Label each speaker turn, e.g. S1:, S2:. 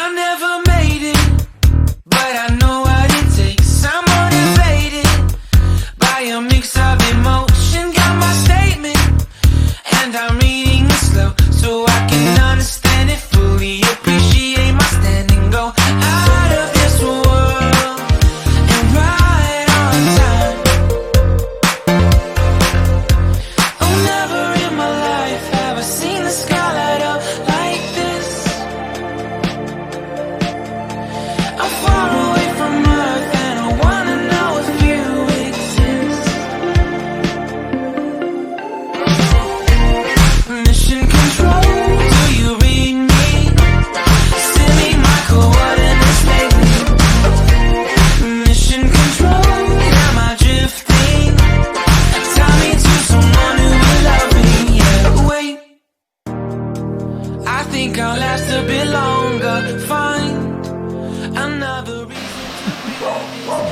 S1: I never made it, but I know what it takes. I'm motivated by a mix of emotion. Got my statement, and I'm reading it slow so I can understand it fully. Appreciate my standing, go out of this world and right on time. Oh, never in my life have I seen the sky light up like this. I'm far away from Earth and I wanna know if you exist. Mission control, do you read me? Send me my coordinates lately. Mission control, am I drifting? Tie me to someone who will love me. Yeah, wait, I think I'll last a bit longer. Find another reason to be.